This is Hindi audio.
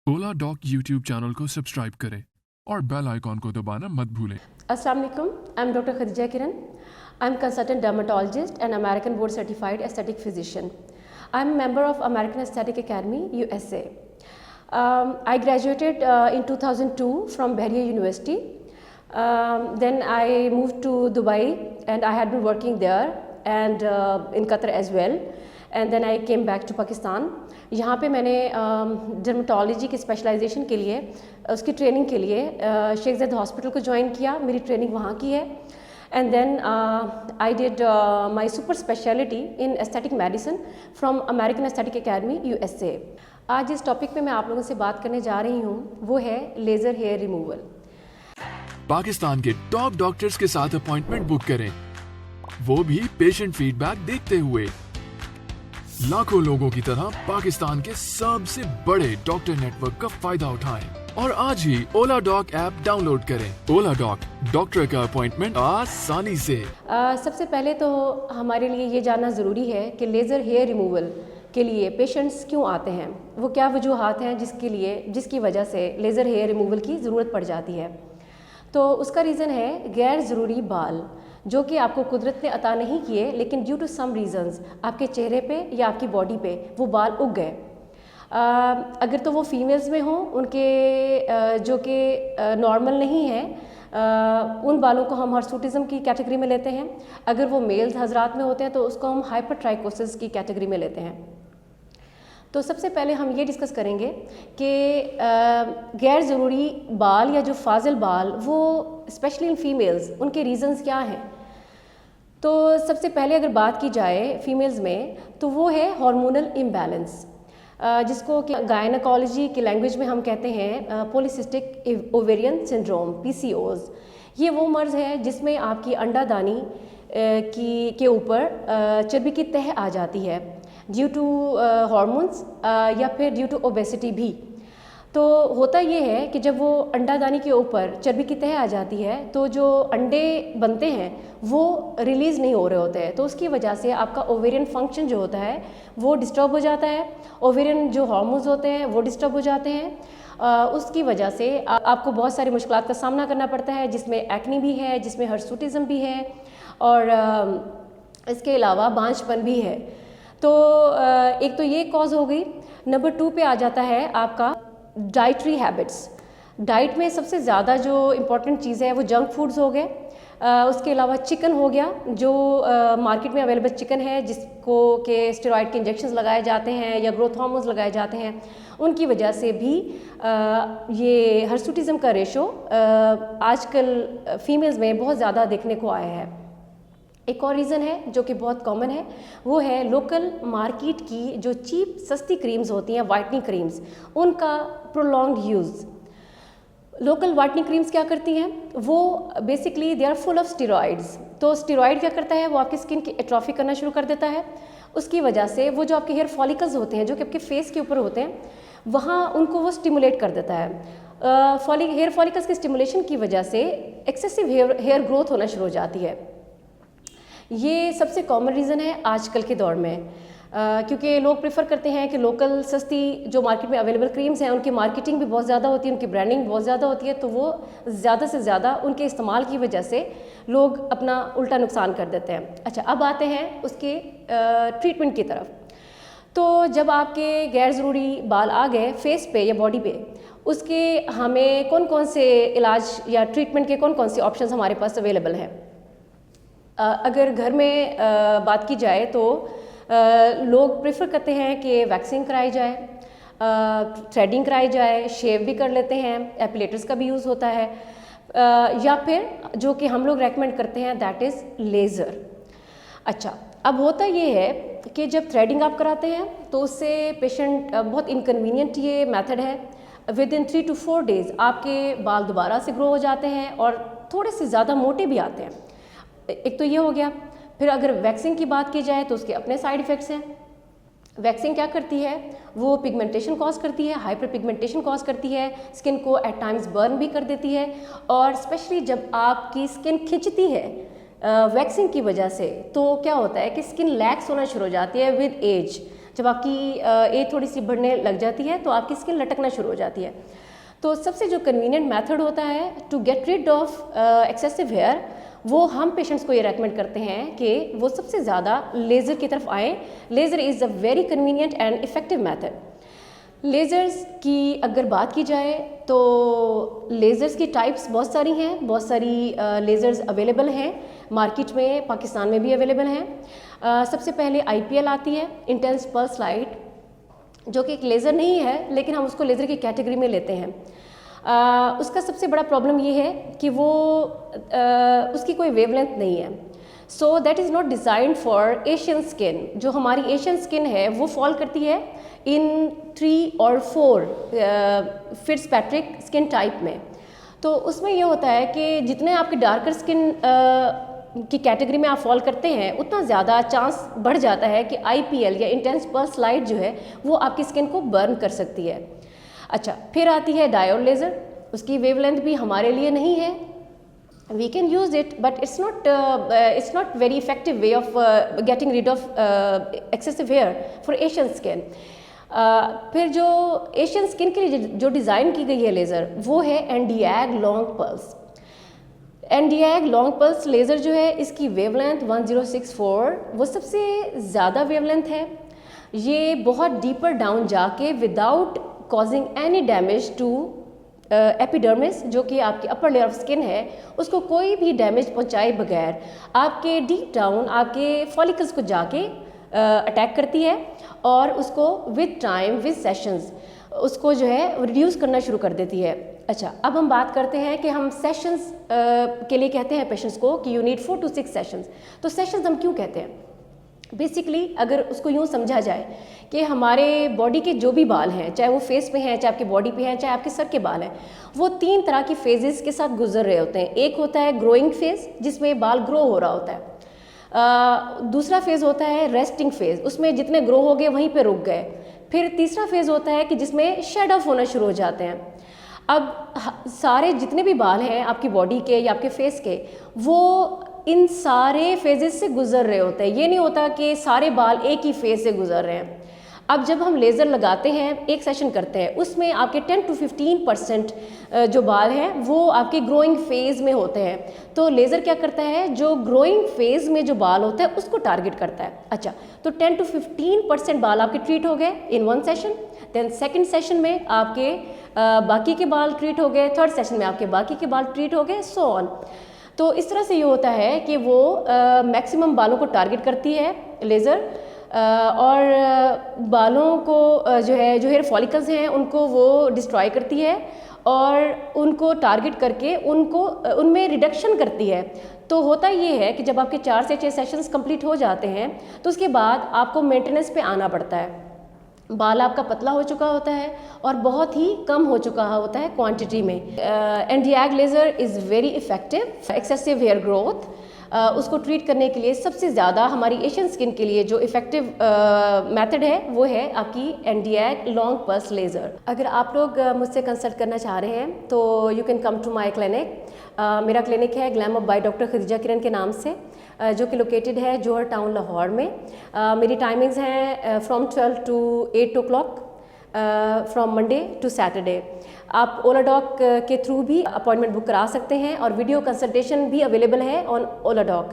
ओला डॉक यूट्यूब चैनल को सब्सक्राइब करें और बेल आइकॉन को दबाना मत भूलें। Assalamu alaikum. I'm Dr. Khadija Kiran. I'm consultant dermatologist and American board certified aesthetic physician. I'm a member of American Aesthetic Academy, USA. I graduated in 2002 from Bahria University. Then I moved to Dubai and I had been working there and in Qatar as well. And then I came back to Pakistan. यहाँ पे मैंने डर्मेटोलॉजी की स्पेशलाइजेशन के लिए उसकी ट्रेनिंग के लिए शेख ज़ैद हॉस्पिटल को ज्वाइन किया। मेरी ट्रेनिंग वहाँ की है। And then I did my super specialty in aesthetic medicine from American aesthetic academy USA. आज जिस टॉपिक पे मैं आप लोगों से बात करने जा रही हूँ वो है लेज़र हेयर रिमूवल। पाकिस्तान के टॉप डॉक्टर्स के साथ अपॉइंटमेंट बुक करें, वो भी पेशेंट फीडबैक देखते हुए। लाखों लोगों की तरह पाकिस्तान के सबसे बड़े डॉक्टर नेटवर्क का फायदा उठाएं और आज ही ओला डॉक ऐप डाउनलोड करें। ओला डॉक, डॉक्टर का अपॉइंटमेंट आसानी से। सबसे पहले तो हमारे लिए ये जानना ज़रूरी है कि लेज़र हेयर रिमूवल के लिए पेशेंट्स क्यों आते हैं, वो क्या वजूहात हैं जिसकी वजह से लेज़र हेयर रिमूवल की ज़रूरत पड़ जाती है। तो उसका रीज़न है गैर ज़रूरी बाल जो कि आपको कुदरत ने अता नहीं किए, लेकिन ड्यू टू सम रीज़न्स आपके चेहरे पे या आपकी बॉडी पे वो बाल उग गए। अगर तो वो फीमेल्स में हों, उनके जो कि नॉर्मल नहीं है, उन बालों को हम हर्सूटिज़म की कैटेगरी में लेते हैं। अगर वो मेल्स हजरात में होते हैं तो उसको हम हाइपरट्राइकोसिस की कैटेगरी में लेते हैं। तो सबसे पहले हम ये डिस्कस करेंगे कि गैर ज़रूरी बाल या जो फाजिल बाल वो स्पेशली इन फीमेल्स उनके रीज़न्स क्या हैं। तो सबसे पहले अगर बात की जाए फीमेल्स में तो वो है हार्मोनल इम्बैलेंस, जिसको कि गायनेकोलॉजी की लैंग्वेज में हम कहते हैं पॉलीसिस्टिक ओवेरियन सिंड्रोम, PCOS। ये वो मर्ज़ है जिसमें आपकी अंडादानी के ऊपर चर्बी की तह आ जाती है ड्यू टू हार्मोन्स या फिर ड्यू टू ओबेसिटी भी। तो होता ये है कि जब वो अंडादानी के ऊपर चर्बी की तह आ जाती है तो जो अंडे बनते हैं वो रिलीज़ नहीं हो रहे होते हैं, तो उसकी वजह से आपका ओवेरियन फंक्शन जो होता है वो डिस्टर्ब हो जाता है। ओवेरियन जो हार्मोन्स होते हैं वो डिस्टर्ब हो जाते हैं। उसकी वजह से आपको बहुत सारी मुश्किलात का सामना करना पड़ता है, जिसमें एक्ने भी है, जिसमें हर्सूटिज़म भी है और इसके अलावा बांझपन भी है। तो एक तो ये कॉज हो गई। नंबर 2 पे आ जाता है आपका डाइटरी हैबिट्स। डाइट में सबसे ज़्यादा जो इम्पोर्टेंट चीज़ है वो जंक फूड्स हो गए। उसके अलावा चिकन हो गया, जो मार्केट में अवेलेबल चिकन है जिसको के स्टेरॉइड के इंजेक्शंस लगाए जाते हैं या ग्रोथ हार्मोन्स लगाए जाते हैं, उनकी वजह से भी ये हर्सूटिज़म का रेशो आजकल फीमेल्स में बहुत ज़्यादा देखने को आया है। एक और रीज़न है जो कि बहुत कॉमन है, वो है लोकल मार्केट की जो चीप सस्ती क्रीम्स होती हैं, वाइटनिंग क्रीम्स, उनका prolong use. Local whitening creams क्या करती हैं, वो basically they are full of steroids. तो स्टेरॉइड क्या करता है, वो आपकी स्किन की एट्रोफी करना शुरू कर देता है। उसकी वजह से वो जो आपके हेयर फॉलिकल्स होते हैं जो कि आपके फेस के ऊपर होते हैं, वहाँ उनको वो स्टिमुलेट कर देता है। हेयर फॉलिकल्स के स्टिमुलेशन की वजह से एक्सेसिव हेयर ग्रोथ होना शुरू हो जाती है। ये सबसे कॉमन रीज़न है आजकल के दौर में, क्योंकि लोग प्रेफर करते हैं कि लोकल सस्ती जो मार्केट में अवेलेबल क्रीम्स हैं उनकी मार्केटिंग भी बहुत ज़्यादा होती है, उनकी ब्रांडिंग बहुत ज़्यादा होती है, तो वो ज़्यादा से ज़्यादा उनके इस्तेमाल की वजह से लोग अपना उल्टा नुकसान कर देते हैं। अच्छा, अब आते हैं उसके ट्रीटमेंट की तरफ। तो जब आपके गैर ज़रूरी बाल आ गए फेस पे या बॉडी पे, उसके हमें कौन कौन से इलाज या ट्रीटमेंट के कौन कौन से ऑप्शन हमारे पास अवेलेबल हैं। अगर घर में बात की जाए तो लोग प्रेफर करते हैं कि वैक्सिंग कराई जाए, थ्रेडिंग कराई जाए, शेव भी कर लेते हैं, एपिलेटर्स का भी यूज़ होता है, या फिर जो कि हम लोग रेकमेंड करते हैं दैट इज़ लेज़र। अच्छा, अब होता ये है कि जब थ्रेडिंग आप कराते हैं तो उससे पेशेंट बहुत इनकन्वीनियंट ये मेथड है। विद इन 3 to 4 डेज़ आपके बाल दोबारा से ग्रो हो जाते हैं और थोड़े से ज़्यादा मोटे भी आते हैं। एक तो ये हो गया। फिर अगर वैक्सिंग की बात की जाए तो उसके अपने साइड इफ़ेक्ट्स हैं। वैक्सिंग क्या करती है, वो पिगमेंटेशन कॉज करती है, हाइपर पिगमेंटेशन कॉज करती है, स्किन को एट टाइम्स बर्न भी कर देती है। और स्पेशली जब आपकी स्किन खिंचती है वैक्सिंग की वजह से, तो क्या होता है कि स्किन लैक्स होना शुरू हो जाती है विद एज। जब आपकी एज थोड़ी सी बढ़ने लग जाती है तो आपकी स्किन लटकना शुरू हो जाती है। तो सबसे जो कन्वीनियंट मेथड होता है to get rid of excessive hair, वो हम पेशेंट्स को ये रेकमेंड करते हैं कि वो सबसे ज़्यादा लेज़र की तरफ आएँ। Laser is a very convenient and effective method. Lasers की अगर बात की जाए तो लेज़र्स की टाइप्स बहुत सारी हैं, बहुत सारी लेज़र्स अवेलेबल हैं मार्केट में, पाकिस्तान में भी अवेलेबल हैं। सबसे पहले IPL आती है, इंटेंस पल्स लाइट, जो कि एक लेज़र नहीं है लेकिन हम उसको लेज़र की कैटेगरी में लेते हैं। उसका सबसे बड़ा प्रॉब्लम ये है कि वो उसकी कोई वेवलेंथ नहीं है, so that is not designed for Asian skin. जो हमारी एशियन स्किन है वो फॉल करती है इन 3 और 4 फिट्जपैट्रिक स्किन टाइप में। तो उसमें ये होता है कि जितने आपके डार्कर स्किन की कैटेगरी में आप फॉल करते हैं उतना ज़्यादा चांस बढ़ जाता है कि IPL या इंटेंस पल्स लाइट जो है वो आपकी स्किन को बर्न कर सकती है। अच्छा, फिर आती है डायोड लेज़र। उसकी वेवलेंथ भी हमारे लिए नहीं है, we can use it but it's not very effective way of getting rid of excessive hair for Asian skin. फिर जो एशियन स्किन के लिए जो डिज़ाइन की गई है लेज़र वो है Nd:YAG long pulse. Nd:YAG long pulse laser जो है इसकी वेवलेंथ 1064 वो सबसे ज़्यादा वेवलेंथ है। ये बहुत डीपर डाउन जाके without causing any damage to epidermis, जो कि आपकी अपर लेयर ऑफ स्किन है, उसको कोई भी डैमेज पहुंचाए बगैर आपके डीप डाउन आपके फॉलिकल्स को जाके अटैक करती है और उसको विद टाइम विद सेशंस उसको जो है रिड्यूस करना शुरू कर देती है। अच्छा, अब हम बात करते हैं कि हम सेशंस के लिए कहते हैं पेशेंट्स को कि यू नीड 4 to 6 सेशंस। तो सेशंस हम क्यों कहते हैं? बेसिकली अगर उसको यूँ समझा जाए कि हमारे बॉडी के जो भी बाल हैं, चाहे वो फेस पे हैं, चाहे आपकी बॉडी पे हैं, चाहे आपके सर के बाल हैं, वो 3 तरह की फेजेस के साथ गुजर रहे होते हैं। एक होता है ग्रोइंग फेज जिसमें बाल ग्रो हो रहा होता है। दूसरा फेज़ होता है रेस्टिंग फेज़, उसमें जितने ग्रो हो गए वहीं पे रुक गए। फिर तीसरा फेज़ होता है कि जिसमें शेड ऑफ होना शुरू हो जाते हैं। अब सारे जितने भी बाल हैं आपकी बॉडी के या आपके फेस के, वो इन सारे फेजेस से गुजर रहे होते हैं। ये नहीं होता कि सारे बाल एक ही फेज से गुजर रहे हैं। अब जब हम लेज़र लगाते हैं, एक सेशन करते हैं, उसमें आपके 10 to 15% जो बाल हैं वो आपके ग्रोइंग फेज़ में होते हैं। तो लेज़र क्या करता है, जो ग्रोइंग फेज़ में जो बाल होता है उसको टारगेट करता है। अच्छा, तो 10 to 15% बाल आपके ट्रीट हो गए इन 1 सेशन। देन सेकंड सेशन में आपके बाकी के बाल ट्रीट हो गए, थर्ड सेशन में आपके बाकी के बाल ट्रीट हो गए, सो ऑन। तो इस तरह से ये होता है कि वो मैक्सिमम बालों को टारगेट करती है लेज़र, और बालों को जो हेयर फॉलिकल्स हैं उनको वो डिस्ट्रॉय करती है और उनको टारगेट करके उनमें रिडक्शन करती है। तो होता ये है कि जब आपके 4 से 6 सेशंस कंप्लीट हो जाते हैं तो उसके बाद आपको मेंटेनेंस पे आना पड़ता है। बाल आपका पतला हो चुका होता है और बहुत ही कम हो चुका होता है क्वांटिटी में। Nd:YAG laser is very effective excessive hair growth. उसको ट्रीट करने के लिए सबसे ज़्यादा हमारी एशियन स्किन के लिए जो इफ़ेक्टिव मेथड है वो है आपकी Nd:YAG लॉन्ग पल्स लेज़र। अगर आप लोग मुझसे कंसल्ट करना चाह रहे हैं तो you can come to my clinic. मेरा क्लिनिक है ग्लैमअप बाय डॉक्टर खदीजा किरण के नाम से, जो कि लोकेटेड है जौहर टाउन लाहौर में। मेरी टाइमिंग्स हैं from 12 to 8 o'clock from Monday to Saturday. आप ओलाडॉक के थ्रू भी अपॉइंटमेंट बुक करा सकते हैं और वीडियो कंसल्टेशन भी अवेलेबल है ऑन ओलाडॉक।